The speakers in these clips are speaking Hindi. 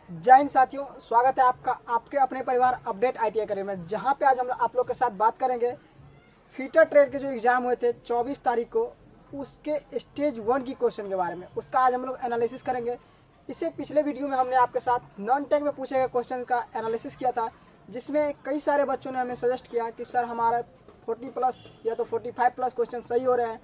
जय हिंद साथियों, स्वागत है आपका आपके अपने परिवार अपडेट आईटीआई करियर में, जहां पे आज हम आप लोग के साथ बात करेंगे फीटर ट्रेड के जो एग्ज़ाम हुए थे 24 तारीख को, उसके स्टेज 1 की क्वेश्चन के बारे में। उसका आज हम लोग एनालिसिस करेंगे। इससे पिछले वीडियो में हमने आपके साथ नॉन टेक में पूछे गए क्वेश्चन का एनालिसिस किया था, जिसमें कई सारे बच्चों ने हमें सजेस्ट किया कि सर हमारा 40+ या तो 45+ क्वेश्चन सही हो रहे हैं,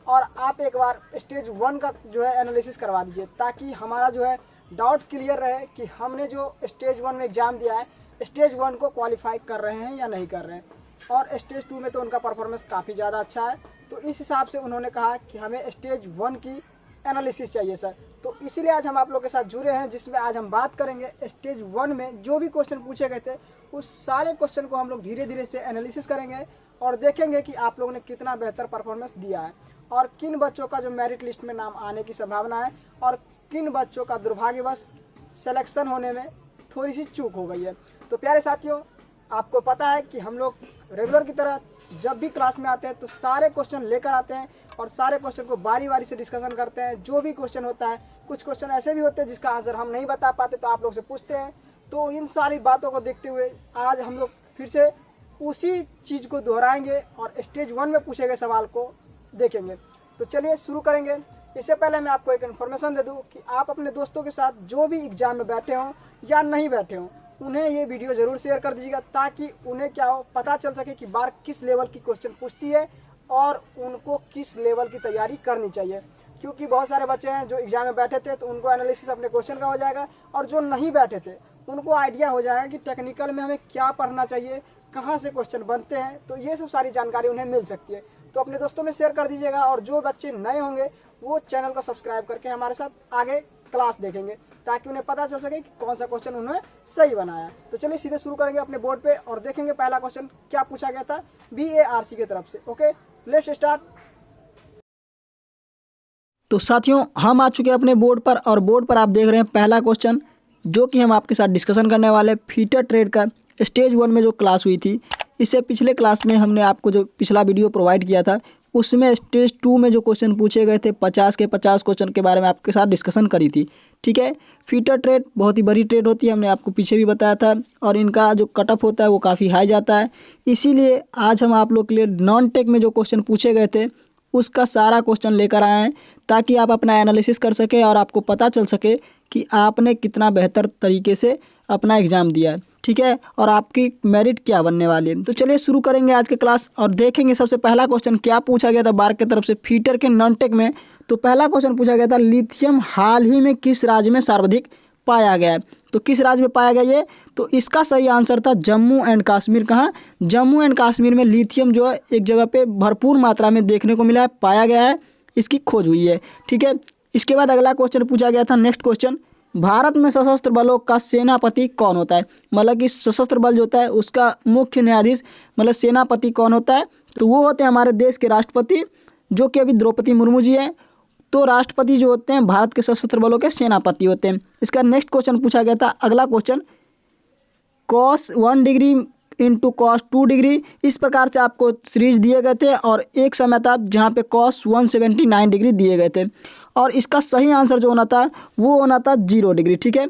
और आप एक बार स्टेज 1 का जो है एनालिसिस करवा दीजिए, ताकि हमारा जो है डाउट क्लियर रहे कि हमने जो स्टेज 1 में एग्ज़ाम दिया है स्टेज 1 को क्वालिफाई कर रहे हैं या नहीं कर रहे हैं। और स्टेज 2 में तो उनका परफॉर्मेंस काफ़ी ज़्यादा अच्छा है, तो इस हिसाब से उन्होंने कहा कि हमें स्टेज 1 की एनालिसिस चाहिए सर। तो इसीलिए आज हम आप लोग के साथ जुड़े हैं, जिसमें आज हम बात करेंगे स्टेज 1 में जो भी क्वेश्चन पूछे गए थे उस सारे क्वेश्चन को हम लोग धीरे धीरे से एनालिसिस करेंगे और देखेंगे कि आप लोगों ने कितना बेहतर परफॉर्मेंस दिया है, और किन बच्चों का जो मेरिट लिस्ट में नाम आने की संभावना है, और किन बच्चों का दुर्भाग्यवश सिलेक्शन होने में थोड़ी सी चूक हो गई है। तो प्यारे साथियों, आपको पता है कि हम लोग रेगुलर की तरह जब भी क्लास में आते हैं तो सारे क्वेश्चन लेकर आते हैं और सारे क्वेश्चन को बारी बारी से डिस्कशन करते हैं। जो भी क्वेश्चन होता है, कुछ क्वेश्चन ऐसे भी होते हैं जिसका आंसर हम नहीं बता पाते तो आप लोग से पूछते हैं। तो इन सारी बातों को देखते हुए आज हम लोग फिर से उसी चीज़ को दोहराएंगे और स्टेज 1 में पूछे गए सवाल को देखेंगे। तो चलिए शुरू करेंगे। इससे पहले मैं आपको एक इन्फॉर्मेशन दे दूं कि आप अपने दोस्तों के साथ जो भी एग्जाम में बैठे हों या नहीं बैठे हों, उन्हें ये वीडियो ज़रूर शेयर कर दीजिएगा, ताकि उन्हें क्या हो पता चल सके कि बार किस लेवल की क्वेश्चन पूछती है और उनको किस लेवल की तैयारी करनी चाहिए। क्योंकि बहुत सारे बच्चे हैं जो एग्जाम में बैठे थे तो उनको एनालिसिस अपने क्वेश्चन का हो जाएगा, और जो नहीं बैठे थे उनको आइडिया हो जाएगा कि टेक्निकल में हमें क्या पढ़ना चाहिए, कहाँ से क्वेश्चन बनते हैं। तो ये सब सारी जानकारी उन्हें मिल सकती है। तो अपने दोस्तों में शेयर कर दीजिएगा, और जो बच्चे नए होंगे वो चैनल को सब्सक्राइब करके हमारे साथ आगे क्लास देखेंगे, ताकि उन्हें पता चल सके कि कौन सा क्वेश्चन उन्होंने सही बनाया। तो चलिए सीधे शुरू करेंगे अपने बोर्ड पे और देखेंगे पहला क्वेश्चन क्या पूछा गया था BARC की तरफ से। Okay, let's start. तो साथियों, हम आ चुके हैं अपने बोर्ड पर, और बोर्ड पर आप देख रहे हैं पहला क्वेश्चन जो कि हम आपके साथ डिस्कशन करने वाले फीटर ट्रेड का स्टेज 1 में जो क्लास हुई थी। इससे पिछले क्लास में हमने आपको जो पिछला वीडियो प्रोवाइड किया था उसमें स्टेज 2 में जो क्वेश्चन पूछे गए थे 50 के 50 क्वेश्चन के बारे में आपके साथ डिस्कशन करी थी। ठीक है, फीटर ट्रेड बहुत ही बड़ी ट्रेड होती है, हमने आपको पीछे भी बताया था, और इनका जो कट ऑफ होता है वो काफ़ी हाई जाता है। इसीलिए आज हम आप लोग के लिए नॉन टेक में जो क्वेश्चन पूछे गए थे उसका सारा क्वेश्चन लेकर आए हैं, ताकि आप अपना एनालिसिस कर सके और आपको पता चल सके कि आपने कितना बेहतर तरीके से अपना एग्ज़ाम दिया है। ठीक है, और आपकी मेरिट क्या बनने वाली है। तो चलिए शुरू करेंगे आज के क्लास और देखेंगे सबसे पहला क्वेश्चन क्या पूछा गया था बार्क की तरफ से फीटर के नॉन टेक में। तो पहला क्वेश्चन पूछा गया था, लिथियम हाल ही में किस राज्य में सर्वाधिक पाया गया है। तो किस राज्य में पाया गया ये, तो इसका सही आंसर था जम्मू एंड कश्मीर। कहाँ? जम्मू एंड कश्मीर में लिथियम जो है एक जगह पे भरपूर मात्रा में देखने को मिला है, पाया गया है, इसकी खोज हुई है। ठीक है, इसके बाद अगला क्वेश्चन पूछा गया था, नेक्स्ट क्वेश्चन, भारत में सशस्त्र बलों का सेनापति कौन होता है। मतलब कि सशस्त्र बल जो होता है उसका मुख्य न्यायाधीश मतलब सेनापति कौन होता है, तो वो होते हैं हमारे देश के राष्ट्रपति, जो कि अभी द्रौपदी मुर्मू जी हैं। तो राष्ट्रपति जो होते हैं भारत के सशस्त्र बलों के सेनापति होते हैं। इसका नेक्स्ट क्वेश्चन पूछा गया था, अगला question, cos 1 degree into cos 2 degree, इस प्रकार से आपको सीरीज दिए गए थे, और एक समय था जहाँ पे cos 179 डिग्री दिए गए थे, और इसका सही आंसर जो होना था वो होना था 0 डिग्री। ठीक है,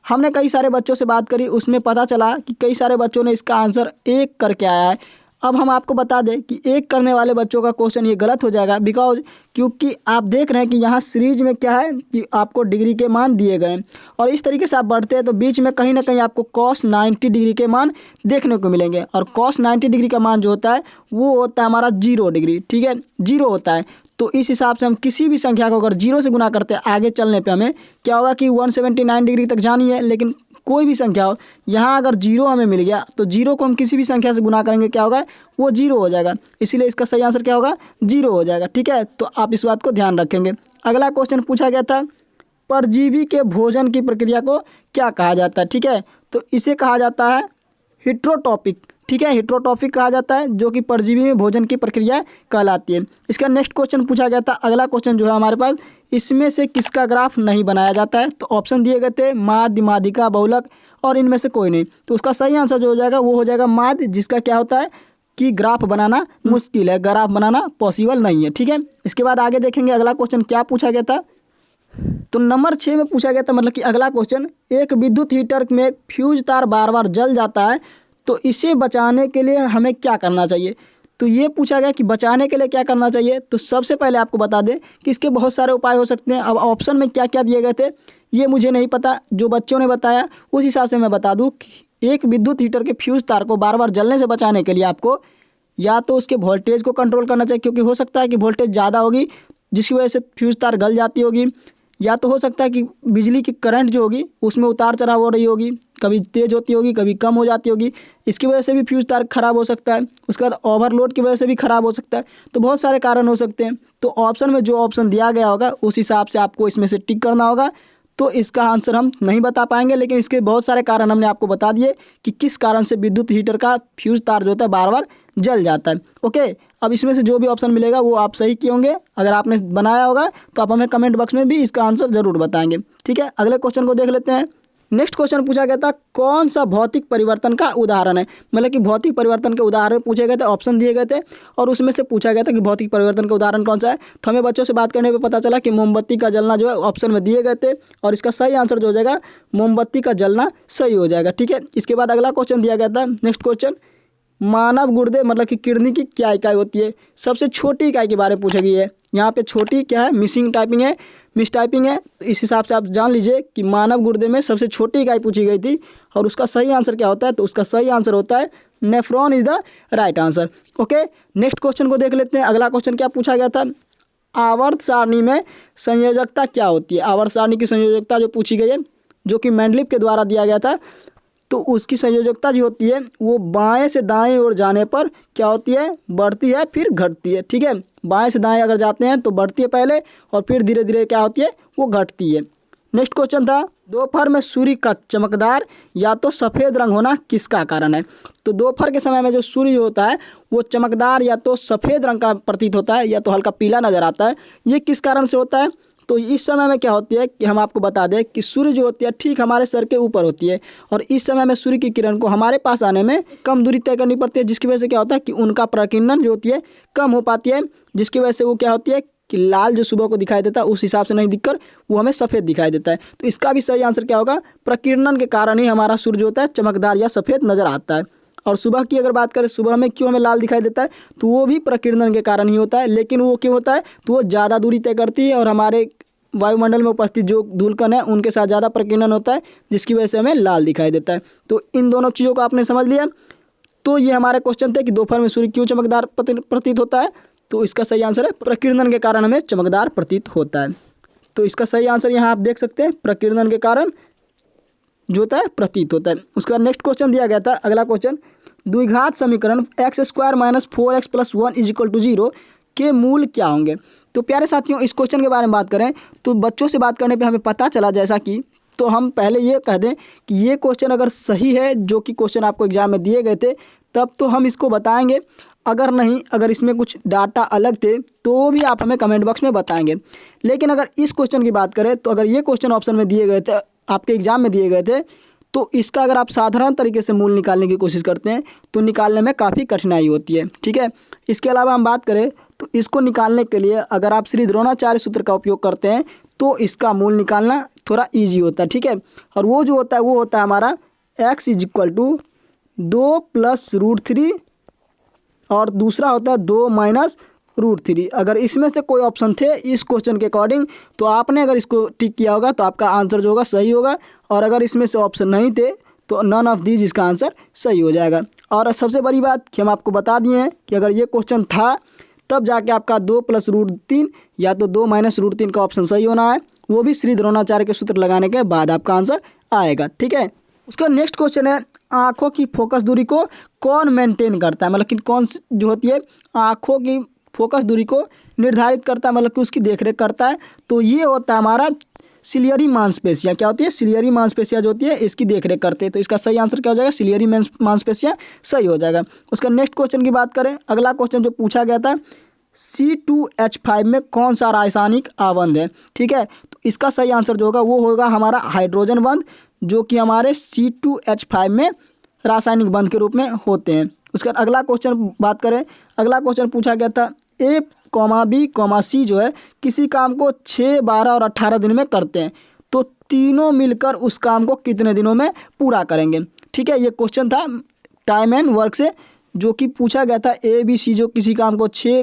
हमने कई सारे बच्चों से बात करी, उसमें पता चला कि कई सारे बच्चों ने इसका आंसर 1 करके आया है। अब हम आपको बता दें कि 1 करने वाले बच्चों का क्वेश्चन ये गलत हो जाएगा, बिकॉज क्योंकि आप देख रहे हैं कि यहाँ सीरीज में क्या है कि आपको डिग्री के मान दिए गए हैं, और इस तरीके से आप बढ़ते हैं तो बीच में कहीं ना कहीं आपको cos 90 डिग्री के मान देखने को मिलेंगे, और cos 90 डिग्री का मान जो होता है वो होता है हमारा 0 डिग्री। ठीक है, 0 होता है। तो इस हिसाब से हम किसी भी संख्या को अगर 0 से गुना करते हैं आगे चलने पे हमें क्या होगा कि 179 डिग्री तक जानी है, लेकिन कोई भी संख्या हो, यहाँ अगर 0 हमें मिल गया तो 0 को हम किसी भी संख्या से गुना करेंगे क्या होगा, वो 0 हो जाएगा। इसीलिए इसका सही आंसर क्या होगा, 0 हो जाएगा। ठीक है, तो आप इस बात को ध्यान रखेंगे। अगला क्वेश्चन पूछा गया था, परजीवी के भोजन की प्रक्रिया को क्या कहा जाता है। ठीक है, तो इसे कहा जाता है हिट्रोटॉपिक। ठीक है, हिट्रोटॉपिक कहा जाता है, जो कि परजीवी में भोजन की प्रक्रिया कहलाती है। इसका नेक्स्ट क्वेश्चन पूछा गया था, अगला क्वेश्चन जो है हमारे पास, इसमें से किसका ग्राफ नहीं बनाया जाता है। तो ऑप्शन दिए गए थे माध्य, माध्यिका, बहुलक, और इनमें से कोई नहीं। तो उसका सही आंसर जो हो जाएगा वो हो जाएगा माध्य, जिसका क्या होता है कि ग्राफ बनाना मुश्किल है, ग्राफ बनाना पॉसिबल नहीं है। ठीक है, इसके बाद आगे देखेंगे अगला क्वेश्चन क्या पूछा गया था, तो नंबर 6 में पूछा गया था, मतलब कि अगला क्वेश्चन, एक विद्युत हीटर में फ्यूज तार बार बार जल जाता है, तो इसे बचाने के लिए हमें क्या करना चाहिए। तो ये पूछा गया कि बचाने के लिए क्या करना चाहिए। तो सबसे पहले आपको बता दें कि इसके बहुत सारे उपाय हो सकते हैं। अब ऑप्शन में क्या क्या दिए गए थे ये मुझे नहीं पता, जो बच्चों ने बताया उस हिसाब से मैं बता दूं कि एक विद्युत हीटर के फ्यूज तार को बार बार जलने से बचाने के लिए आपको या तो उसके वोल्टेज को कंट्रोल करना चाहिए, क्योंकि हो सकता है कि वोल्टेज ज़्यादा होगी जिसकी वजह से फ्यूज तार गल जाती होगी, या तो हो सकता है कि बिजली की करंट जो होगी उसमें उतार चढ़ाव हो रही होगी, कभी तेज़ होती होगी कभी कम हो जाती होगी, इसकी वजह से भी फ्यूज तार खराब हो सकता है। उसके बाद ओवरलोड की वजह से भी खराब हो सकता है। तो बहुत सारे कारण हो सकते हैं। तो ऑप्शन में जो ऑप्शन दिया गया होगा उस हिसाब से आपको इसमें से टिक करना होगा। तो इसका आंसर हम नहीं बता पाएंगे, लेकिन इसके बहुत सारे कारण हमने आपको बता दिए कि किस कारण से विद्युत हीटर का फ्यूज तार जो होता है बार बार जल जाता है। ओके, अब इसमें से जो भी ऑप्शन मिलेगा वो आप सही किए होंगे। अगर आपने बनाया होगा तो आप हमें कमेंट बॉक्स में भी इसका आंसर ज़रूर बताएंगे। ठीक है, अगले क्वेश्चन को देख लेते हैं। नेक्स्ट क्वेश्चन पूछा गया था, कौन सा भौतिक परिवर्तन का उदाहरण है। मतलब कि भौतिक परिवर्तन के उदाहरण पूछे गए थे, ऑप्शन दिए गए थे और उसमें से पूछा गया था कि भौतिक परिवर्तन का उदाहरण कौन सा है। तो हमें बच्चों से बात करने पे पता चला कि मोमबत्ती का जलना जो है ऑप्शन में दिए गए थे, और इसका सही आंसर जो हो जाएगा मोमबत्ती का जलना सही हो जाएगा। ठीक है, इसके बाद अगला क्वेश्चन दिया गया था, नेक्स्ट क्वेश्चन, मानव गुर्दे मतलब कि किडनी की क्या इकाई होती है। सबसे छोटी इकाई के बारे में पूछा गया है। यहाँ पे छोटी क्या है, मिसिंग टाइपिंग है, मिस टाइपिंग है। तो इस हिसाब से आप जान लीजिए कि मानव गुर्दे में सबसे छोटी इकाई पूछी गई थी और उसका सही आंसर क्या होता है। तो उसका सही आंसर होता है nephron is the right answer. Okay, next question को देख लेते हैं। अगला क्वेश्चन क्या पूछा गया था, आवर्त सारणी में संयोजकता क्या होती है। आवर्त सारणी की संयोजकता जो पूछी गई है, जो कि मेंडलीव के द्वारा दिया गया था, तो उसकी संयोजकता जो होती है वो बाएं से दाएं ओर जाने पर क्या होती है, बढ़ती है फिर घटती है। ठीक है, बाएं से दाएं अगर जाते हैं तो बढ़ती है पहले और फिर धीरे धीरे क्या होती है, वो घटती है। नेक्स्ट क्वेश्चन था, दोपहर में सूर्य का चमकदार या तो सफ़ेद रंग होना किसका कारण है। तो दोपहर के समय में जो सूर्य होता है वो चमकदार या तो सफ़ेद रंग का प्रतीत होता है या तो हल्का पीला नज़र आता है। ये किस कारण से होता है। तो इस समय में क्या होती है कि हम आपको बता दें कि सूर्य जो होती है ठीक हमारे सर के ऊपर होती है, और इस समय में सूर्य की किरण को हमारे पास आने में कम दूरी तय करनी पड़ती है, जिसकी वजह से क्या होता है कि उनका प्रकीर्णन जो होती है कम हो पाती है, जिसकी वजह से वो क्या होती है कि लाल जो सुबह को दिखाई देता है उस हिसाब से नहीं दिखकर वो हमें सफ़ेद दिखाई देता है। तो इसका भी सही आंसर क्या होगा, प्रकीर्णन के कारण ही हमारा सूर्य जो होता है चमकदार या सफ़ेद नज़र आता है। और सुबह की अगर बात करें, सुबह में क्यों हमें लाल दिखाई देता है, तो वो भी प्रकीर्णन के कारण ही होता है। लेकिन वो क्यों होता है, तो वो ज़्यादा दूरी तय करती है और हमारे वायुमंडल में उपस्थित जो धूलकण है उनके साथ ज़्यादा प्रकीर्णन होता है, जिसकी वजह से हमें लाल दिखाई देता है। तो इन दोनों चीज़ों को आपने समझ लिया। तो ये हमारे क्वेश्चन थे कि दोपहर में सूर्य क्यों चमकदार प्रतीत होता है। तो इसका सही आंसर है प्रकीर्णन के कारण हमें चमकदार प्रतीत होता है। तो इसका सही आंसर यहाँ आप देख सकते हैं, प्रकीर्णन के कारण जो होता है प्रतीत होता है। उसके बाद नेक्स्ट क्वेश्चन दिया गया था, अगला क्वेश्चन, द्विघात समीकरण x² - 4x + 1 = 0 के मूल क्या होंगे। तो प्यारे साथियों, इस क्वेश्चन के बारे में बात करें तो बच्चों से बात करने पे हमें पता चला, जैसा कि तो हम पहले ये कह दें कि ये क्वेश्चन अगर सही है, जो कि क्वेश्चन आपको एग्जाम में दिए गए थे, तब तो हम इसको बताएंगे। अगर नहीं, अगर इसमें कुछ डाटा अलग थे तो भी आप हमें कमेंट बॉक्स में बताएंगे। लेकिन अगर इस क्वेश्चन की बात करें तो अगर ये क्वेश्चन ऑप्शन में दिए गए थे, आपके एग्जाम में दिए गए थे, तो इसका अगर आप साधारण तरीके से मूल निकालने की कोशिश करते हैं तो निकालने में काफ़ी कठिनाई होती है। ठीक है, इसके अलावा हम बात करें तो इसको निकालने के लिए अगर आप श्री द्रोणाचार्य सूत्र का उपयोग करते हैं तो इसका मूल निकालना थोड़ा ईजी होता है। ठीक है, और वो जो होता है वो होता है हमारा x = 2 + √3 और दूसरा होता है 2 - √3। अगर इसमें से कोई ऑप्शन थे इस क्वेश्चन के अकॉर्डिंग तो आपने अगर इसको टिक किया होगा तो आपका आंसर जो होगा सही होगा, और अगर इसमें से ऑप्शन नहीं थे तो नन ऑफ दीज इसका आंसर सही हो जाएगा। और सबसे बड़ी बात कि हम आपको बता दिए हैं कि अगर ये क्वेश्चन था तब जाके आपका 2 + √3 या तो 2 - √3 का ऑप्शन सही होना है, वो भी श्री द्रोणाचार्य के सूत्र लगाने के बाद आपका आंसर आएगा। ठीक है, उसका नेक्स्ट क्वेश्चन है, आँखों की फोकस दूरी को कौन मेंटेन करता है। मतलब कि कौन जो होती है आँखों की फोकस दूरी को निर्धारित करता है, मतलब कि उसकी देखरेख करता है। तो ये होता है हमारा सिलियरी मांसपेशियाँ। क्या होती है, सिलियरी मांसपेशियाँ जो होती है इसकी देखरेख करते हैं। तो इसका सही आंसर क्या हो जाएगा, सिलियरी मांसपेशियाँ सही हो जाएगा। उसका नेक्स्ट क्वेश्चन की बात करें, अगला क्वेश्चन जो पूछा गया था, C2H5 में कौन सा रासायनिक आबंध है। ठीक है, तो इसका सही आंसर जो होगा वो होगा हमारा हाइड्रोजन बंध, जो कि हमारे C2H5 में रासायनिक बंध के रूप में होते हैं। उसके बाद अगला क्वेश्चन बात करें, अगला क्वेश्चन पूछा गया था, ए कॉमा बी कॉमा सी जो है किसी काम को 6, 12 और 18 दिन में करते हैं, तो तीनों मिलकर उस काम को कितने दिनों में पूरा करेंगे। ठीक है, ये क्वेश्चन था टाइम एंड वर्क से जो कि पूछा गया था। ए बी सी जो किसी काम को 6,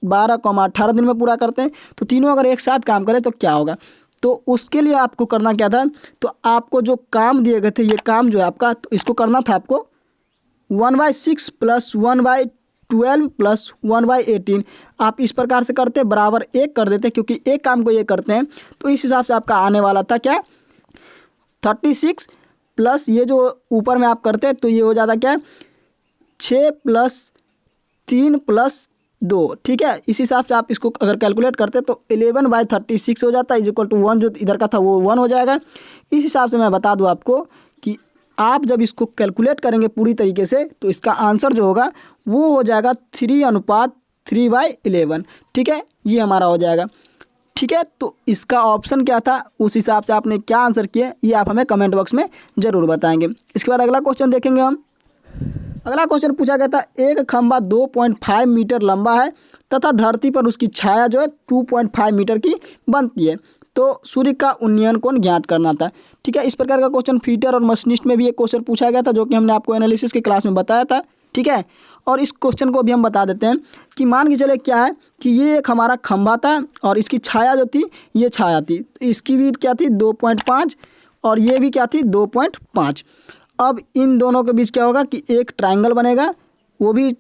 12, 18 दिन में पूरा करते हैं, तो तीनों अगर एक साथ काम करें तो क्या होगा। तो उसके लिए आपको करना क्या था, तो आपको जो काम दिए गए थे, ये काम जो है आपका, तो इसको करना था आपको 1/6 प्लस 1/12 प्लस 1/18। आप इस प्रकार से करते बराबर 1 कर देते, क्योंकि एक काम को ये करते हैं, तो इस हिसाब से आपका आने वाला था क्या 36 प्लस ये जो ऊपर में आप करते तो ये हो जाता क्या 6 प्लस 3 प्लस 2। ठीक है, इस हिसाब से आप इसको अगर कैलकुलेट करते तो 11/36 हो जाता है, इक्वल टू 1 जो इधर का था वो 1 हो जाएगा। इस हिसाब से मैं बता दूं आपको कि आप जब इसको कैलकुलेट करेंगे पूरी तरीके से, तो इसका आंसर जो होगा वो हो जाएगा 3:3/11। ठीक है, ये हमारा हो जाएगा। ठीक है, तो इसका ऑप्शन क्या था, उस हिसाब से आपने क्या आंसर किया, ये आप हमें कमेंट बॉक्स में ज़रूर बताएंगे। इसके बाद अगला क्वेश्चन देखेंगे हम। अगला क्वेश्चन पूछा गया था, एक खंभा 2.5 मीटर लंबा है तथा धरती पर उसकी छाया जो है 2.5 मीटर की बनती है, तो सूर्य का उन्नयन कोण ज्ञात करना था। ठीक है, इस प्रकार का क्वेश्चन फीटर और मशीनिस्ट में भी एक क्वेश्चन पूछा गया था, जो कि हमने आपको एनालिसिस की क्लास में बताया था। ठीक है, और इस क्वेश्चन को भी हम बता देते हैं कि मान के चले क्या है कि ये एक हमारा खंभा था और इसकी छाया जो थी ये छाया थी, तो इसकी भी क्या थी 2.5 और ये भी क्या थी 2.5। अब इन दोनों के बीच क्या होगा कि एक ट्रायंगल बनेगा, वो भी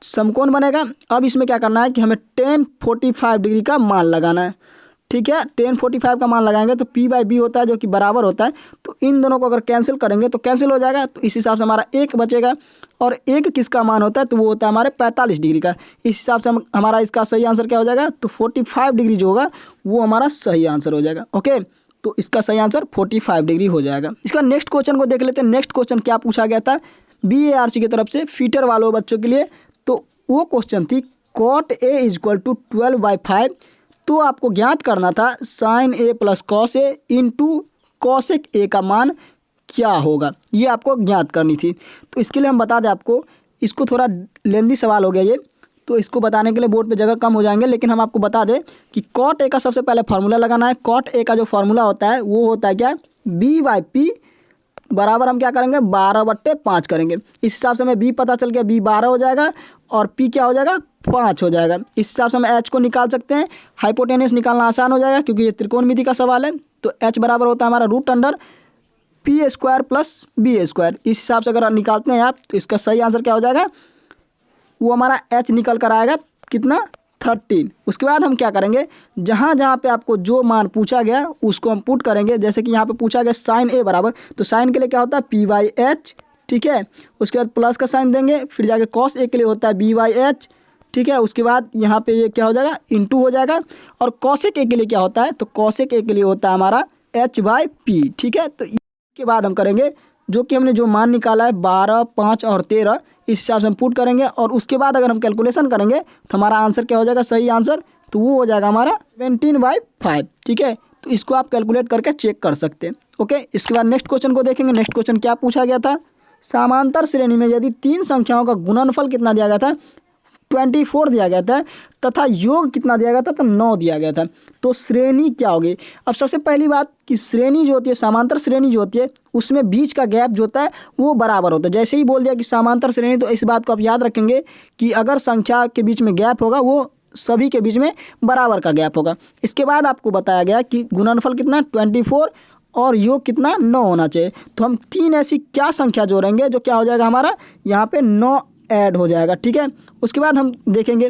समकोण बनेगा। अब इसमें क्या करना है कि हमें 1045 डिग्री का मान लगाना है। ठीक है, 1045 का मान लगाएंगे तो P/B होता है जो कि बराबर होता है, तो इन दोनों को अगर कैंसिल करेंगे तो कैंसिल हो जाएगा, तो इस हिसाब से हमारा एक बचेगा। और एक किसका मान होता है, तो वो होता है हमारे 45 डिग्री का। इस हिसाब से हमारा इसका सही आंसर क्या हो जाएगा, तो 45 डिग्री जो होगा वो हमारा सही आंसर हो जाएगा। ओके, तो इसका सही आंसर 45 डिग्री हो जाएगा। इसका नेक्स्ट क्वेश्चन को देख लेते हैं। नेक्स्ट क्वेश्चन क्या पूछा गया था BARC की तरफ से फीटर वालों बच्चों के लिए, तो वो क्वेश्चन थी cot A = 12/5। तो आपको ज्ञात करना था sin A plus cos A into cosec A का मान क्या होगा, ये आपको ज्ञात करनी थी। तो इसके लिए हम बता दें आपको, इसको थोड़ा लेंदी सवाल हो गया ये, तो इसको बताने के लिए बोर्ड पे जगह कम हो जाएंगे, लेकिन हम आपको बता दें कि cot A का सबसे पहले फार्मूला लगाना है। cot A का जो फार्मूला होता है वो होता है क्या B/P बराबर हम क्या करेंगे 12/5 करेंगे। इस हिसाब से हमें B पता चल गया, B 12 हो जाएगा और P क्या हो जाएगा 5 हो जाएगा। इस हिसाब से हम H को निकाल सकते हैं। हाइपोटेनस निकालना आसान हो जाएगा क्योंकि ये त्रिकोणमिति का सवाल है। तो H बराबर होता है हमारा √P² प्लस B²। इस हिसाब से अगर निकालते हैं आप, तो इसका सही आंसर क्या हो जाएगा, वो हमारा H निकल कर आएगा कितना 13। उसके बाद हम क्या करेंगे, जहाँ जहाँ पे आपको जो मान पूछा गया उसको हम पुट करेंगे। जैसे कि यहाँ पे पूछा गया sin A बराबर, तो sin के लिए क्या होता है P/H। ठीक है, उसके बाद प्लस का साइन देंगे, फिर जाके cos A के लिए होता है B/H। ठीक है, उसके बाद यहाँ पे ये क्या हो जाएगा इंटू हो जाएगा। और cosec A के लिए क्या होता है, तो cosec A के लिए होता है हमारा H/P। ठीक है, तो इसके बाद हम करेंगे जो कि हमने जो मान निकाला है 12, 5 और 13, इस हिसाब से हम पुट करेंगे। और उसके बाद अगर हम कैलकुलेशन करेंगे तो हमारा आंसर क्या हो जाएगा, सही आंसर तो वो हो जाएगा हमारा 17/5। ठीक है, तो इसको आप कैलकुलेट करके चेक कर सकते हैं। ओके, इसके बाद नेक्स्ट क्वेश्चन को देखेंगे। नेक्स्ट क्वेश्चन क्या पूछा गया था, समांतर श्रेणी में यदि 3 संख्याओं का गुणनफल कितना दिया गया था 24 दिया गया था तथा योग कितना दिया गया था, तो 9 दिया गया था, तो श्रेणी क्या होगी। अब सबसे पहली बात कि श्रेणी जो होती है, समांतर श्रेणी जो होती है, उसमें बीच का गैप जो होता है वो बराबर होता है। जैसे ही बोल दिया कि समांतर श्रेणी, तो इस बात को आप याद रखेंगे कि अगर संख्या के बीच में गैप होगा वो सभी के बीच में बराबर का गैप होगा। इसके बाद आपको बताया गया कि गुणनफल कितना 24 और योग कितना 9 होना चाहिए। तो हम 3 ऐसी क्या संख्या जोड़ेंगे जो क्या हो जाएगा हमारा यहाँ पे 9 ऐड हो जाएगा। ठीक है, उसके बाद हम देखेंगे,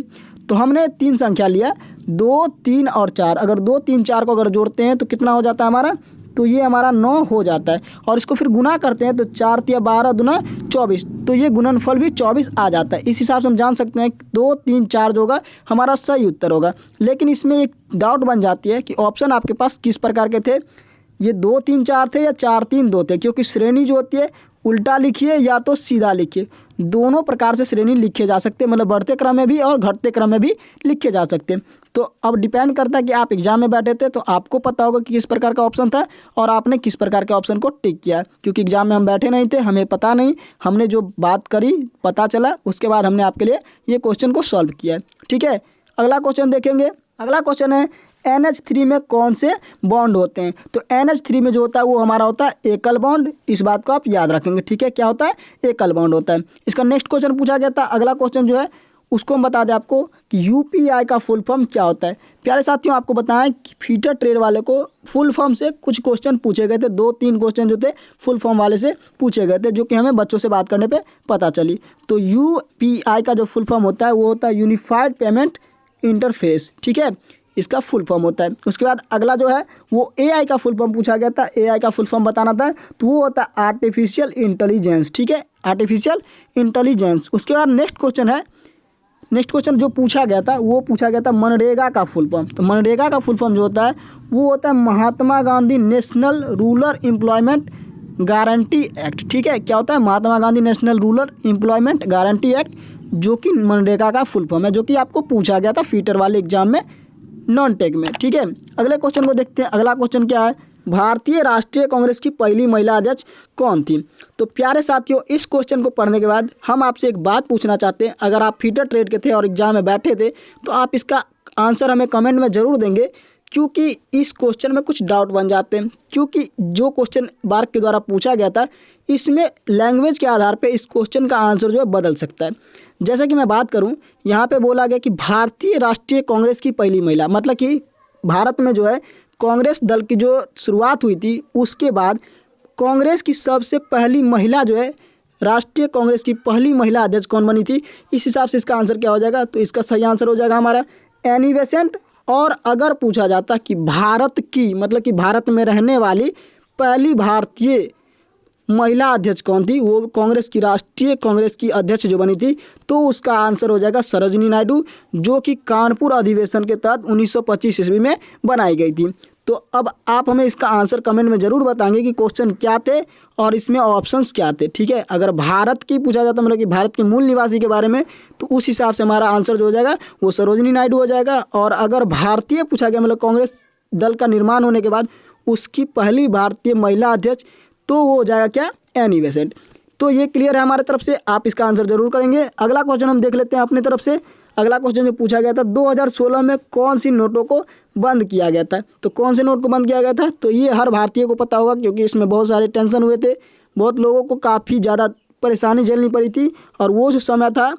तो हमने 3 संख्या लिया 2, 3 और 4। अगर 2, 3, 4 को अगर जोड़ते हैं तो कितना हो जाता है हमारा, तो ये हमारा 9 हो जाता है। और इसको फिर गुना करते हैं तो 4 × 12 दूना 24, तो ये गुणनफल भी 24 आ जाता है। इस हिसाब से हम जान सकते हैं 2, 3, 4 जो होगा हमारा सही उत्तर होगा। लेकिन इसमें एक डाउट बन जाती है कि ऑप्शन आपके पास किस प्रकार के थे, ये 2, 3, 4 थे या 4, 3, 2 थे, क्योंकि श्रेणी जो होती है उल्टा लिखिए या तो सीधा लिखिए, दोनों प्रकार से श्रेणी लिखे जा सकते हैं, मतलब बढ़ते क्रम में भी और घटते क्रम में भी लिखे जा सकते हैं। तो अब डिपेंड करता है कि आप एग्जाम में बैठे थे तो आपको पता होगा कि किस प्रकार का ऑप्शन था और आपने किस प्रकार के ऑप्शन को टिक किया। क्योंकि एग्जाम में हम बैठे नहीं थे, हमें पता नहीं, हमने जो बात करी पता चला, उसके बाद हमने आपके लिए ये क्वेश्चन को सॉल्व किया है। ठीक है, अगला क्वेश्चन देखेंगे। अगला क्वेश्चन है NH3 में कौन से बॉन्ड होते हैं? तो NH3 में जो होता है वो हमारा होता है एकल बॉन्ड। इस बात को आप याद रखेंगे, ठीक है। क्या होता है? एकल बॉन्ड होता है। इसका नेक्स्ट क्वेश्चन पूछा गया था। अगला क्वेश्चन जो है उसको हम बता दें आपको कि UPI का फुल फॉर्म क्या होता है। प्यारे साथियों, आपको बताएं कि फीटर ट्रेड वाले को फुल फॉर्म से कुछ क्वेश्चन पूछे गए थे, 2-3 क्वेश्चन जो थे फुल फॉर्म वाले से पूछे गए थे, जो कि हमें बच्चों से बात करने पे पता चली। तो UPI का जो फुल फॉर्म होता है वो होता है यूनिफाइड पेमेंट इंटरफेस, ठीक है, इसका फुल फॉर्म होता है। उसके बाद अगला जो है वो AI का फुल फॉर्म पूछा गया था। AI का फुल फॉर्म बताना था, तो वो होता है आर्टिफिशियल इंटेलिजेंस, ठीक है, आर्टिफिशियल इंटेलिजेंस। उसके बाद नेक्स्ट क्वेश्चन जो पूछा गया था वो पूछा गया था मनरेगा का फुल फॉर्म। तो मनरेगा का फुल फॉर्म जो होता है वो होता है Mahatma Gandhi national rural employment guarantee act, ठीक है। क्या होता है? Mahatma Gandhi national rural employment guarantee act, जो कि मनरेगा का फुल फॉर्म है, जो कि आपको पूछा गया था फीटर वाले एग्जाम में, नॉन टेक में, ठीक है। अगले क्वेश्चन को देखते हैं। अगला क्वेश्चन क्या है? भारतीय राष्ट्रीय कांग्रेस की पहली महिला अध्यक्ष कौन थी? तो प्यारे साथियों, इस क्वेश्चन को पढ़ने के बाद हम आपसे एक बात पूछना चाहते हैं। अगर आप फीटर ट्रेड के थे और एग्जाम में बैठे थे तो आप इसका आंसर हमें कमेंट में ज़रूर देंगे, क्योंकि इस क्वेश्चन में कुछ डाउट बन जाते हैं। क्योंकि जो क्वेश्चन बार्क के द्वारा पूछा गया था, इसमें लैंग्वेज के आधार पे इस क्वेश्चन का आंसर जो है बदल सकता है। जैसे कि मैं बात करूं, यहाँ पे बोला गया कि भारतीय राष्ट्रीय कांग्रेस की पहली महिला, मतलब कि भारत में जो है कांग्रेस दल की जो शुरुआत हुई थी उसके बाद कांग्रेस की सबसे पहली महिला जो है, राष्ट्रीय कांग्रेस की पहली महिला अध्यक्ष कौन बनी थी? इस हिसाब से इसका आंसर क्या हो जाएगा? तो इसका सही आंसर हो जाएगा हमारा एनी बेसेंट। और अगर पूछा जाता कि भारत की, मतलब कि भारत में रहने वाली पहली भारतीय महिला अध्यक्ष कौन थी, वो कांग्रेस की, राष्ट्रीय कांग्रेस की अध्यक्ष जो बनी थी, तो उसका आंसर हो जाएगा सरोजिनी नायडू, जो कि कानपुर अधिवेशन के तहत 1925 ईस्वी में बनाई गई थी। तो अब आप हमें इसका आंसर कमेंट में ज़रूर बताएंगे कि क्वेश्चन क्या थे और इसमें ऑप्शंस क्या थे, ठीक है। अगर भारत की पूछा जाता, मतलब कि भारत के मूल निवासी के बारे में, तो उस हिसाब से हमारा आंसर जो हो जाएगा वो सरोजिनी नायडू हो जाएगा। और अगर भारतीय पूछा गया, मतलब कांग्रेस दल का निर्माण होने के बाद उसकी पहली भारतीय महिला अध्यक्ष, तो वो हो जाएगा क्या? Annie Besant. तो ये क्लियर है हमारे तरफ से, आप इसका आंसर जरूर करेंगे। अगला क्वेश्चन हम देख लेते हैं अपनी तरफ से। अगला क्वेश्चन जो पूछा गया था, 2016 में कौन सी नोटों को बंद किया गया था? तो कौन से नोट को बंद किया गया था? तो ये हर भारतीय को पता होगा, क्योंकि इसमें बहुत सारे टेंशन हुए थे, बहुत लोगों को काफ़ी ज़्यादा परेशानी झेलनी पड़ी थी। और वो जो समय था,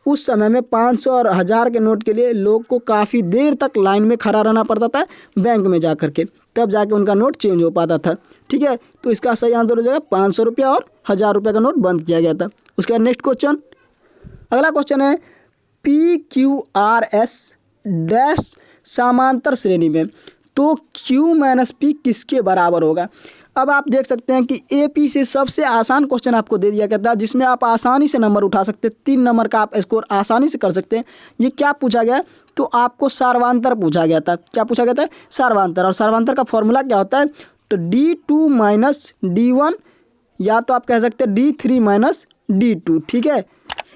उस समय में 500 और 1000 के नोट के लिए लोग को काफ़ी देर तक लाइन में खड़ा रहना पड़ता था बैंक में जा कर के, तब जाके उनका नोट चेंज हो पाता था, ठीक है। तो इसका सही आंसर हो जाएगा 500 रुपया और 1000 रुपये का नोट बंद किया गया था। उसके बाद नेक्स्ट क्वेश्चन, अगला क्वेश्चन है PQRS डैश समांतर श्रेणी में, तो Q-P किसके बराबर होगा? अब आप देख सकते हैं कि AP से सबसे आसान क्वेश्चन आपको दे दिया गया था, जिसमें आप आसानी से नंबर उठा सकते हैं, 3 नंबर का आप स्कोर आसानी से कर सकते हैं। ये क्या पूछा गया? तो आपको सार्वांतर पूछा गया था। क्या पूछा गया था? सार्वांतर। और सार्वांतर का फॉर्मूला क्या होता है? तो D2 माइनस D1, या तो आप कह सकते हैं D3 माइनस D2, ठीक है।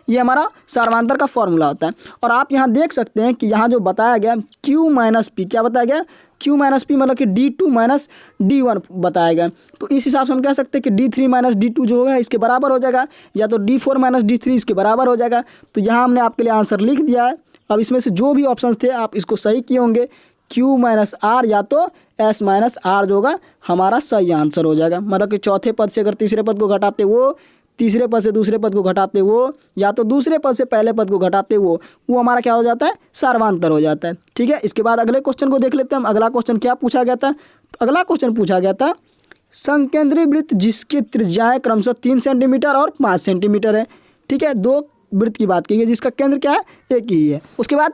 ये हमारा सार्वांतर का फॉर्मूला होता है। और आप यहाँ देख सकते हैं कि यहाँ जो बताया गया Q-P, क्या बताया गया? Q-P मतलब कि D2 माइनस D1 बताया गया। तो इस हिसाब से हम कह सकते हैं कि D3 माइनस D2 जो होगा इसके बराबर हो जाएगा, या तो D4 माइनस D3 इसके बराबर हो जाएगा। तो यहाँ हमने आपके लिए आंसर लिख दिया है। अब इसमें से जो भी ऑप्शन थे आप इसको सही किए होंगे, Q-R या तो S-R जो होगा हमारा सही आंसर हो जाएगा। मतलब कि चौथे पद से अगर तीसरे पद को घटाते वो, तीसरे पद से दूसरे पद को घटाते वो, या तो दूसरे पद से पहले पद को घटाते वो हमारा क्या हो जाता है? सार्वांतर हो जाता है, ठीक है। इसके बाद अगले क्वेश्चन को देख लेते हैं हम। अगला क्वेश्चन क्या पूछा गया था? तो अगला क्वेश्चन पूछा गया था संकेंद्री वृत्त जिसकी त्रिज्याएं क्रमशः 3 सेंटीमीटर और 5 सेंटीमीटर है, ठीक है। 2 वृत्त की बात की गई जिसका केंद्र क्या है? एक ही है। उसके बाद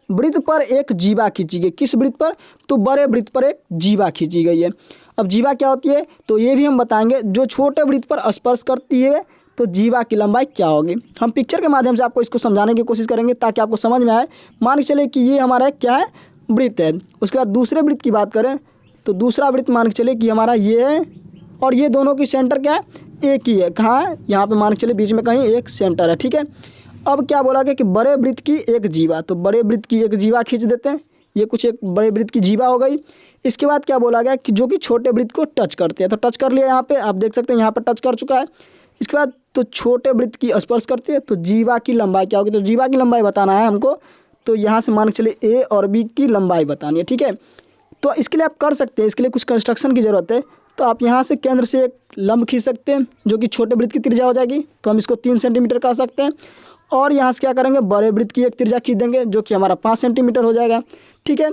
वृत्त पर एक जीवा खींची गई। किस वृत्त पर? तो बड़े वृत्त पर एक जीवा खींची गई है। अब जीवा क्या होती है तो ये भी हम बताएंगे। जो छोटे वृत्त पर स्पर्श करती है तो जीवा की लंबाई क्या होगी, हम पिक्चर के माध्यम से आपको इसको समझाने की कोशिश करेंगे ताकि आपको समझ में आए। मान के चले कि ये हमारा क्या है? वृत्त है। उसके बाद दूसरे वृत्त की बात करें तो दूसरा वृत्त मान के चले कि हमारा ये है, और ये दोनों की सेंटर क्या है? एक ही है। कहाँ है? यहाँ पे मान के चले बीच में कहीं एक सेंटर है, ठीक है। अब क्या बोला गया कि बड़े वृत्त की एक जीवा, तो बड़े वृत्त की एक जीवा खींच देते हैं। ये कुछ एक बड़े वृत्त की जीवा हो गई। इसके बाद क्या बोला गया कि जो कि छोटे वृत्त को टच करते हैं, तो टच कर लिया यहाँ पे, आप देख सकते हैं यहाँ पर टच कर चुका है। इसके बाद तो छोटे वृत्त की स्पर्श करते हैं तो जीवा की लंबाई क्या होगी? तो जीवा की लंबाई बताना है हमको, तो यहाँ से मान के चलिए ए और बी की लंबाई बतानी है, ठीक है। तो इसके लिए आप कर सकते हैं, इसके लिए कुछ कंस्ट्रक्शन की ज़रूरत है। तो आप यहाँ से केंद्र से एक लंब खींच सकते हैं जो कि छोटे वृत्त की त्रिज्या हो जाएगी, तो हम इसको 3 सेंटीमीटर कह सकते हैं। और यहाँ से क्या करेंगे, बड़े वृत्त की एक त्रिज्या खींच देंगे जो कि हमारा 5 सेंटीमीटर हो जाएगा, ठीक है।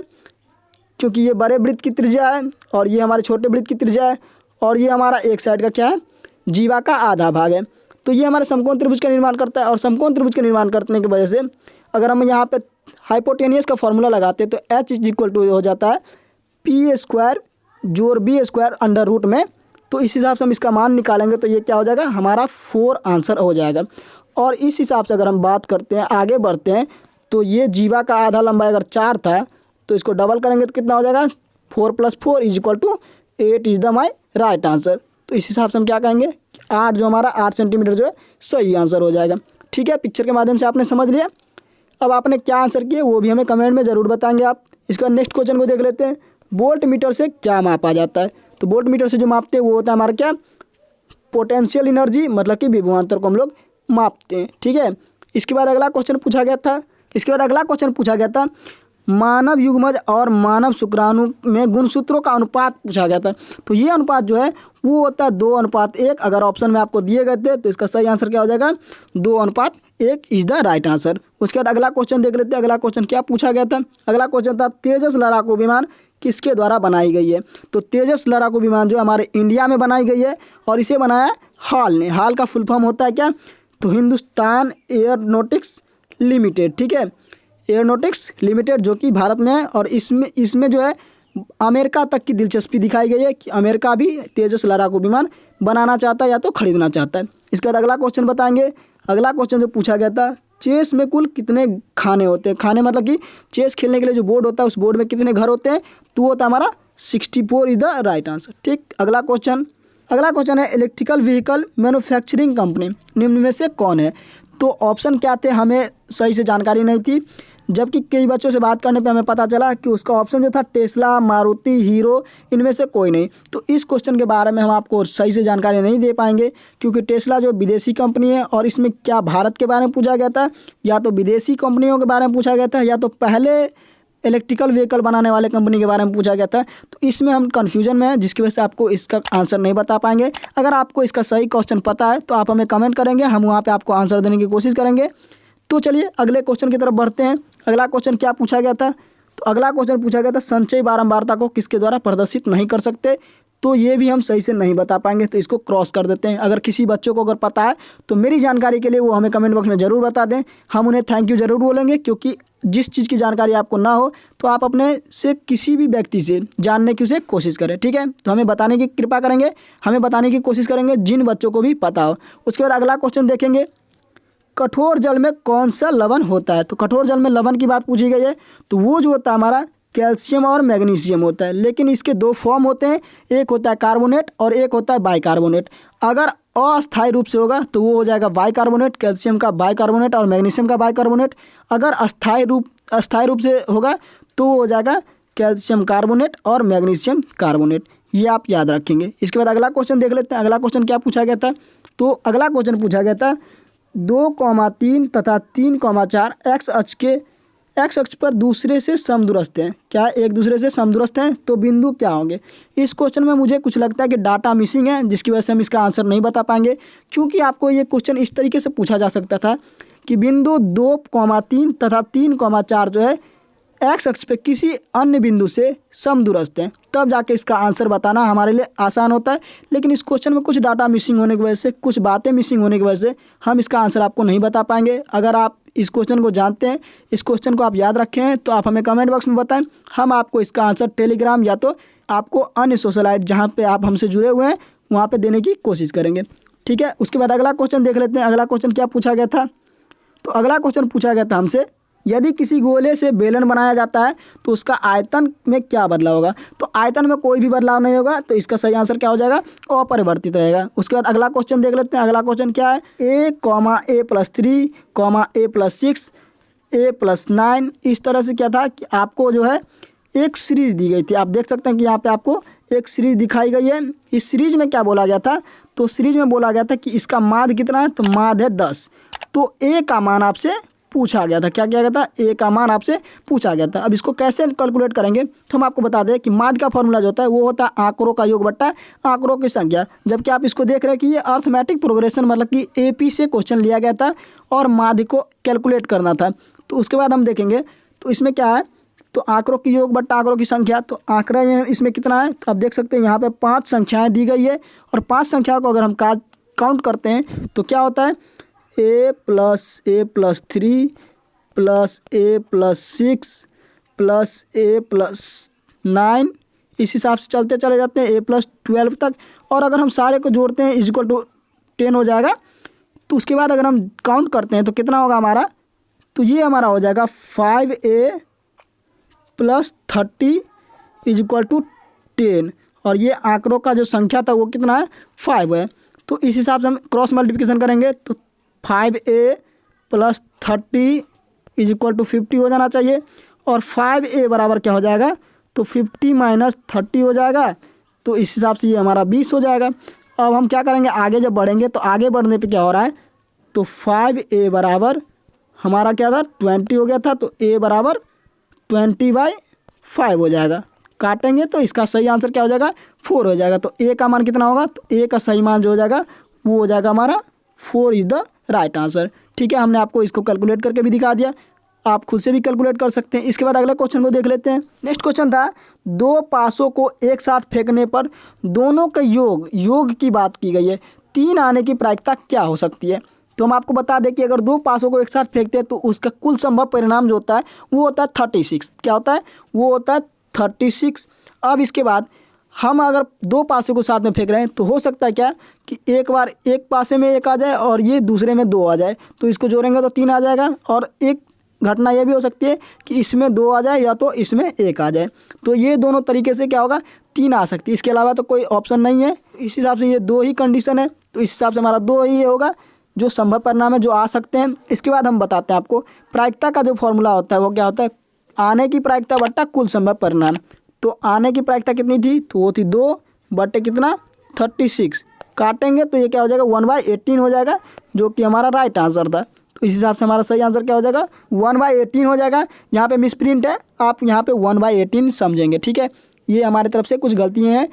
क्योंकि ये बड़े वृत्त की त्रिज्या है और ये हमारे छोटे वृत्त की त्रिज्या है और ये हमारा एक साइड का क्या है, जीवा का आधा भाग है। तो ये हमारे समकोण त्रिभुज का निर्माण करता है और समकोण त्रिभुज का निर्माण करने की वजह से अगर हम यहाँ पे हाइपोटेनियस का फॉर्मूला लगाते हैं तो h इक्वल टू हो जाता है p स्क्वायर जोड़ b स्क्वायर अंडर रूट में। तो इस हिसाब से हम इसका मान निकालेंगे तो ये क्या हो जाएगा, हमारा 4 आंसर हो जाएगा। और इस हिसाब से अगर हम बात करते हैं, आगे बढ़ते हैं, तो ये जीवा का आधा लंबाई अगर 4 था तो इसको डबल करेंगे तो कितना हो जाएगा, 4 + 4 = 8 is the my right answer. तो इस हिसाब से हम क्या कहेंगे, 8 जो हमारा 8 सेंटीमीटर जो है सही आंसर हो जाएगा, ठीक है। पिक्चर के माध्यम से आपने समझ लिया। अब आपने क्या आंसर किए वो भी हमें कमेंट में ज़रूर बताएंगे आप। इसका नेक्स्ट क्वेश्चन को देख लेते हैं। वोल्ट मीटर से क्या मापा जाता है? तो वोल्ट मीटर से जो मापते हैं वो होता है हमारा क्या, पोटेंशियल एनर्जी, मतलब कि विभवांतर को हम लोग मापते हैं, ठीक है। इसके बाद अगला क्वेश्चन पूछा गया था मानव युग्मज और मानव शुक्राणु में गुणसूत्रों का अनुपात पूछा गया था। तो ये अनुपात जो है वो होता है 2:1। अगर ऑप्शन में आपको दिए गए थे तो इसका सही आंसर क्या हो जाएगा, 2:1 इज द राइट आंसर। उसके बाद अगला क्वेश्चन देख लेते हैं। अगला क्वेश्चन क्या पूछा गया था? अगला क्वेश्चन था तेजस लड़ाकू विमान किसके द्वारा बनाई गई है? तो तेजस लड़ाकू विमान जो हमारे इंडिया में बनाई गई है और इसे बनाया हाल ने। हाल का फुल फॉर्म होता है क्या? तो हिंदुस्तान एयरोनॉटिक्स लिमिटेड, ठीक है, एयरोनॉटिक्स लिमिटेड, जो कि भारत में है। और इसमें जो है अमेरिका तक की दिलचस्पी दिखाई गई है कि अमेरिका भी तेजस लड़ाकू विमान बनाना चाहता है या तो खरीदना चाहता है। इसके बाद अगला क्वेश्चन बताएंगे। अगला क्वेश्चन जो पूछा गया था, चेस में कुल कितने खाने होते हैं? खाने मतलब कि चेस खेलने के लिए जो बोर्ड होता है उस बोर्ड में कितने घर होते हैं? तो वो होता है हमारा 64 इज द राइट आंसर, ठीक। अगला क्वेश्चन है इलेक्ट्रिकल व्हीकल मैन्युफैक्चरिंग कंपनी निम्न में से कौन है? तो ऑप्शन क्या थे हमें सही से जानकारी नहीं थी, जबकि कई बच्चों से बात करने पे हमें पता चला कि उसका ऑप्शन जो था टेस्ला, मारुति, हीरो, इनमें से कोई नहीं। तो इस क्वेश्चन के बारे में हम आपको सही से जानकारी नहीं दे पाएंगे, क्योंकि टेस्ला जो विदेशी कंपनी है और इसमें क्या भारत के बारे में पूछा गया था, या तो विदेशी कंपनियों के बारे में पूछा गया था, या तो पहले इलेक्ट्रिकल व्हीकल बनाने वाले कंपनी के बारे में पूछा गया था। तो इसमें हम कन्फ्यूजन में हैं, जिसकी वजह से आपको इसका आंसर नहीं बता पाएंगे। अगर आपको इसका सही क्वेश्चन पता है तो आप हमें कमेंट करेंगे, हम वहाँ पे आपको आंसर देने की कोशिश करेंगे। तो चलिए अगले क्वेश्चन की तरफ बढ़ते हैं। अगला क्वेश्चन क्या पूछा गया था? तो अगला क्वेश्चन पूछा गया था संचयी बारंबारता को किसके द्वारा प्रदर्शित नहीं कर सकते? तो ये भी हम सही से नहीं बता पाएंगे, तो इसको क्रॉस कर देते हैं। अगर किसी बच्चों को अगर पता है तो मेरी जानकारी के लिए वो हमें कमेंट बॉक्स में ज़रूर बता दें, हम उन्हें थैंक यू ज़रूर बोलेंगे। क्योंकि जिस चीज़ की जानकारी आपको ना हो तो आप अपने से किसी भी व्यक्ति से जानने की उसे कोशिश करें, ठीक है। तो हमें बताने की कृपा करेंगे, हमें बताने की कोशिश करेंगे जिन बच्चों को भी पता हो। उसके बाद अगला क्वेश्चन देखेंगे, कठोर जल में कौन सा लवण होता है? तो कठोर जल में लवण की बात पूछी गई है, तो वो जो होता है हमारा कैल्शियम और मैग्नीशियम होता है। लेकिन इसके 2 फॉर्म होते हैं, एक होता है कार्बोनेट और एक होता है बाइकार्बोनेट। अगर अस्थायी रूप से होगा तो वो हो जाएगा बाइकार्बोनेट, कैल्शियम का बाइकार्बोनेट और मैग्नीशियम का बाइकार्बोनेट। अगर अस्थायी रूप से होगा तो वो हो जाएगा कैल्शियम कार्बोनेट और मैग्नीशियम कार्बोनेट। ये आप याद रखेंगे। इसके बाद अगला क्वेश्चन देख लेते हैं। अगला क्वेश्चन क्या पूछा गया था? तो अगला क्वेश्चन पूछा गया था 2,3 तथा 3,4 एक्स अक्ष पर दूसरे से समदूरस्थ हैं। क्या एक दूसरे से समदूरस्थ हैं? तो बिंदु क्या होंगे? इस क्वेश्चन में मुझे कुछ लगता है कि डाटा मिसिंग है, जिसकी वजह से हम इसका आंसर नहीं बता पाएंगे। क्योंकि आपको ये क्वेश्चन इस तरीके से पूछा जा सकता था कि बिंदु 2,3 तथा 3,4 जो है एक्स अक्ष पे किसी अन्य बिंदु से समदूरस्थ हैं, तब जाके इसका आंसर बताना हमारे लिए आसान होता है। लेकिन इस क्वेश्चन में कुछ डाटा मिसिंग होने की वजह से, कुछ बातें मिसिंग होने की वजह से हम इसका आंसर आपको नहीं बता पाएंगे। अगर आप इस क्वेश्चन को जानते हैं, इस क्वेश्चन को आप याद रखे हैं, तो आप हमें कमेंट बॉक्स में बताएं। हम आपको इसका आंसर टेलीग्राम या तो आपको अन्य सोशल साइट जहाँ पे आप हमसे जुड़े हुए हैं वहाँ पे देने की कोशिश करेंगे, ठीक है। उसके बाद अगला क्वेश्चन देख लेते हैं। अगला क्वेश्चन क्या पूछा गया था? तो अगला क्वेश्चन पूछा गया था हमसे, यदि किसी गोले से बेलन बनाया जाता है तो उसका आयतन में क्या बदलाव होगा? तो आयतन में कोई भी बदलाव नहीं होगा, तो इसका सही आंसर क्या हो जाएगा? अपरिवर्तित रहेगा। उसके बाद अगला क्वेश्चन देख लेते हैं। अगला क्वेश्चन क्या है? a,a+3, a+6, a+9। इस तरह से क्या था कि आपको जो है एक सीरीज दी गई थी। आप देख सकते हैं कि यहाँ पे आपको एक सीरीज दिखाई गई है। इस सीरीज में क्या बोला गया था? तो सीरीज में बोला गया था कि इसका माध्य कितना है? तो माध्य है 10। तो a का मान आपसे पूछा गया था। क्या किया गया था? ए का मान आपसे पूछा गया था। अब इसको कैसे कैलकुलेट करेंगे तो हम आपको बता दें कि माध्य का फॉर्मूला जो होता है वो होता है आंकड़ों का योग बट्टा आंकड़ों की संख्या। जबकि आप इसको देख रहे हैं कि ये अर्थमेटिक प्रोग्रेशन मतलब कि AP से क्वेश्चन लिया गया था और माध्य को कैलकुलेट करना था। तो उसके बाद हम देखेंगे तो इसमें क्या है, तो आंकड़ों की योग बट्टा आंकड़ों की संख्या। तो आंकड़ा इसमें कितना है तो आप देख सकते हैं यहाँ पे 5 संख्याएँ दी गई है और 5 संख्याओं को अगर हम काउंट करते हैं तो क्या होता है a + 3 + a + 6 + a + 9 इस हिसाब से चलते चले जाते हैं a + 12 तक। और अगर हम सारे को जोड़ते हैं = 10 हो जाएगा। तो उसके बाद अगर हम काउंट करते हैं तो कितना होगा हमारा, तो ये हमारा हो जाएगा 5a + 30 = 10 और ये आंकड़ों का जो संख्या था वो कितना है 5 है। तो इस हिसाब से हम क्रॉस मल्टीप्लिकेशन करेंगे तो 5a + 30 = 50 हो जाना चाहिए और 5a बराबर क्या हो जाएगा तो 50 - 30 हो जाएगा। तो इस हिसाब से ये हमारा 20 हो जाएगा। अब हम क्या करेंगे, आगे जब बढ़ेंगे तो आगे बढ़ने पे क्या हो रहा है, तो 5a बराबर हमारा क्या था 20 हो गया था, तो a बराबर 20/5 हो जाएगा। काटेंगे तो इसका सही आंसर क्या हो जाएगा 4 हो जाएगा। तो a का मान कितना होगा, तो a का सही मान जो हो जाएगा वो हो जाएगा हमारा 4 इज़ द राइट आंसर। ठीक है, हमने आपको इसको कैलकुलेट करके भी दिखा दिया, आप खुद से भी कैलकुलेट कर सकते हैं। इसके बाद अगले क्वेश्चन को देख लेते हैं। नेक्स्ट क्वेश्चन था 2 पासों को एक साथ फेंकने पर दोनों के योग की बात की गई है, 3 आने की प्रायिकता क्या हो सकती है। तो हम आपको बता दें कि अगर 2 पासों को एक साथ फेंकते हैं तो उसका कुल संभव परिणाम जो होता है वो होता है 36। क्या होता है, वो होता है 36। अब इसके बाद हम अगर 2 पासों को साथ में फेंक रहे हैं तो हो सकता है क्या कि एक बार एक पासे में 1 आ जाए और ये दूसरे में 2 आ जाए, तो इसको जोड़ेंगे तो 3 आ जाएगा। और एक घटना ये भी हो सकती है कि इसमें 2 आ जाए या तो इसमें 1 आ जाए, तो ये दोनों तरीके से क्या होगा 3 आ सकती है। इसके अलावा तो कोई ऑप्शन नहीं है। इस हिसाब से ये 2 ही कंडीशन है, तो इस हिसाब से हमारा 2 ही होगा जो संभव परिणाम है जो आ सकते हैं। इसके बाद हम बताते हैं आपको प्रायिकता का जो फॉर्मूला होता है वो क्या होता है, आने की प्रायिकता बट्टा कुल संभव परिणाम। तो आने की प्रायिकता कितनी थी, तो वो थी 2 बटे कितना 36। काटेंगे तो ये क्या हो जाएगा 1/18 हो जाएगा, जो कि हमारा राइट आंसर था। तो इस हिसाब से हमारा सही आंसर क्या हो जाएगा 1/18 हो जाएगा। यहाँ पे मिसप्रिंट है, आप यहाँ पे 1/18 समझेंगे। ठीक है, ये हमारी तरफ से कुछ गलतियाँ हैं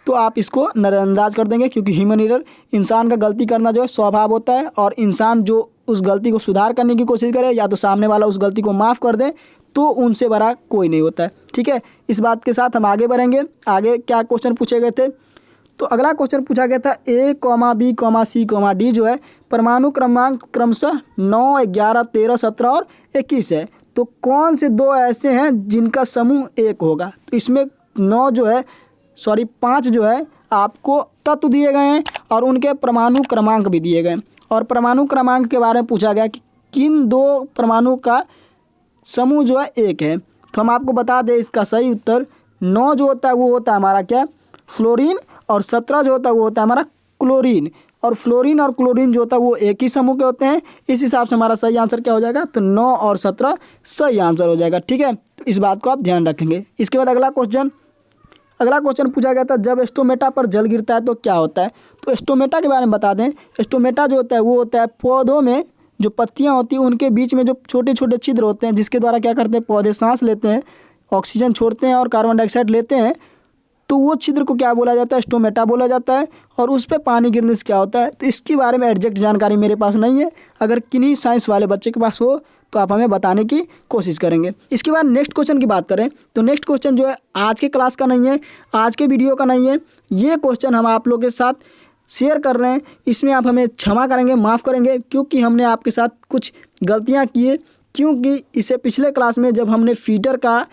तो आप इसको नज़रअंदाज कर देंगे, क्योंकि ह्यूमन एरर, इंसान का गलती करना जो है स्वभाव होता है। और इंसान जो उस गलती को सुधार करने की कोशिश करे या तो सामने वाला उस गलती को माफ़ कर दे तो उनसे बड़ा कोई नहीं होता है। ठीक है, इस बात के साथ हम आगे बढ़ेंगे। आगे क्या क्वेश्चन पूछे गए थे, तो अगला क्वेश्चन पूछा गया था A, B, C, D जो है परमाणु क्रमांक क्रमशः 9, 11, 13, 17 और 21 है। तो कौन से 2 ऐसे हैं जिनका समूह 1 होगा। तो इसमें 5 जो है आपको तत्व दिए गए हैं और उनके परमाणु क्रमांक भी दिए गए। और परमाणु क्रमांक के बारे में पूछा गया कि किन 2 परमाणु का समूह जो है 1 है। तो हम आपको बता दें इसका सही उत्तर 9 जो होता है वो होता है हमारा क्या फ्लोरीन, और 17 जो होता है वो होता है हमारा क्लोरीन। और फ्लोरीन और क्लोरीन जो होता है वो एक ही समूह के होते हैं। इस हिसाब से हमारा सही आंसर क्या हो जाएगा, तो 9 और 17 सही आंसर हो जाएगा। ठीक है, तो इस बात को आप ध्यान रखेंगे। इसके बाद अगला क्वेश्चन पूछा गया था जब स्टोमेटा पर जल गिरता है तो क्या होता है। तो स्टोमेटा के बारे में बता दें, स्टोमेटा जो होता है वो होता है पौधों में जो पत्तियां होती हैं उनके बीच में जो छोटे छोटे छिद्र होते हैं, जिसके द्वारा क्या करते हैं पौधे सांस लेते हैं, ऑक्सीजन छोड़ते हैं और कार्बन डाइऑक्साइड लेते हैं। तो वो छिद्र को क्या बोला जाता है, स्टोमेटा बोला जाता है। और उस पर पानी गिरने से क्या होता है, तो इसके बारे में एग्जैक्ट जानकारी मेरे पास नहीं है। अगर किन्हीं साइंस वाले बच्चे के पास हो तो आप हमें बताने की कोशिश करेंगे। इसके बाद नेक्स्ट क्वेश्चन की बात करें तो नेक्स्ट क्वेश्चन जो है आज के क्लास का नहीं है, आज के वीडियो का नहीं है। ये क्वेश्चन हम आप लोगों के साथ शेयर कर रहे हैं, इसमें आप हमें क्षमा करेंगे, माफ़ करेंगे, क्योंकि हमने आपके साथ कुछ गलतियाँ की है। क्योंकि इससे पिछले क्लास में जब हमने फीटर का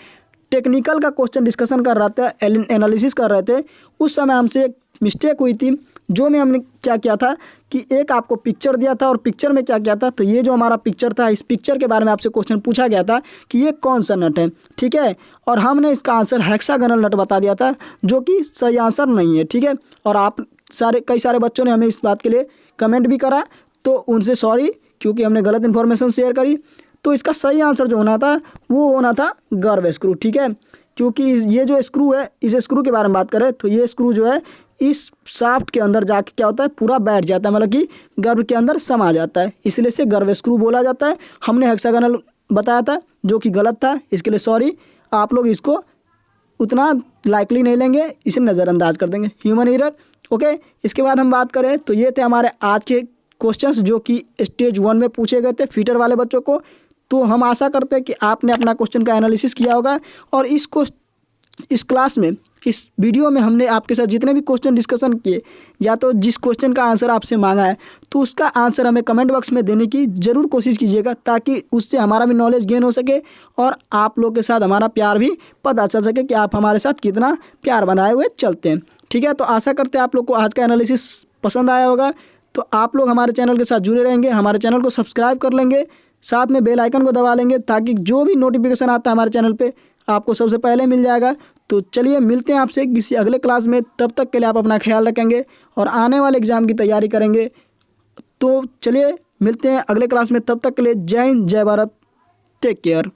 टेक्निकल का क्वेश्चन डिस्कशन कर रहा था, एनालिसिस कर रहे थे, उस समय हमसे एक मिस्टेक हुई थी। जो में हमने क्या किया था कि एक आपको पिक्चर दिया था और पिक्चर में क्या किया था, तो ये जो हमारा पिक्चर था, इस पिक्चर के बारे में आपसे क्वेश्चन पूछा गया था कि ये कौन सा नट है। ठीक है, और हमने इसका आंसर हेक्सागोनल नट बता दिया था, जो कि सही आंसर नहीं है। ठीक है, और आप कई सारे बच्चों ने हमें इस बात के लिए कमेंट भी करा, तो उनसे सॉरी, क्योंकि हमने गलत इन्फॉर्मेशन शेयर करी। तो इसका सही आंसर जो होना था वो होना था गर्व स्क्रू। ठीक है, क्योंकि ये जो स्क्रू है, इस स्क्रू के बारे में बात करें तो ये स्क्रू जो है इस शाफ्ट के अंदर जाके क्या होता है, पूरा बैठ जाता है, मतलब कि गर्भ के अंदर समा जाता है, इसलिए इसे गर्भ स्क्रू बोला जाता है। हमने हेक्सागोनल बताया था जो कि गलत था, इसके लिए सॉरी। आप लोग इसको उतना लाइकली नहीं लेंगे, इसे नज़रअंदाज कर देंगे, ह्यूमन एरर। ओके, इसके बाद हम बात करें तो ये थे हमारे आज के क्वेश्चंस जो कि स्टेज 1 में पूछे गए थे फीटर वाले बच्चों को। तो हम आशा करते हैं कि आपने अपना क्वेश्चन का एनालिसिस किया होगा और इस क्लास में, इस वीडियो में हमने आपके साथ जितने भी क्वेश्चन डिस्कशन किए, या तो जिस क्वेश्चन का आंसर आपसे मांगा है तो उसका आंसर हमें कमेंट बॉक्स में देने की ज़रूर कोशिश कीजिएगा, ताकि उससे हमारा भी नॉलेज गेन हो सके और आप लोग के साथ हमारा प्यार भी पता चल सके कि आप हमारे साथ कितना प्यार बनाए हुए चलते हैं। ठीक है, तो आशा करते हैं आप लोग को आज का एनालिसिस पसंद आया होगा। तो आप लोग हमारे चैनल के साथ जुड़े रहेंगे, हमारे चैनल को सब्सक्राइब कर लेंगे, साथ में बेल आइकन को दबा लेंगे, ताकि जो भी नोटिफिकेशन आता है हमारे चैनल पे आपको सबसे पहले मिल जाएगा। तो चलिए मिलते हैं आपसे किसी अगले क्लास में, तब तक के लिए आप अपना ख्याल रखेंगे और आने वाले एग्ज़ाम की तैयारी करेंगे। तो चलिए मिलते हैं अगले क्लास में, तब तक के लिए जय हिंद, जय भारत, टेक केयर।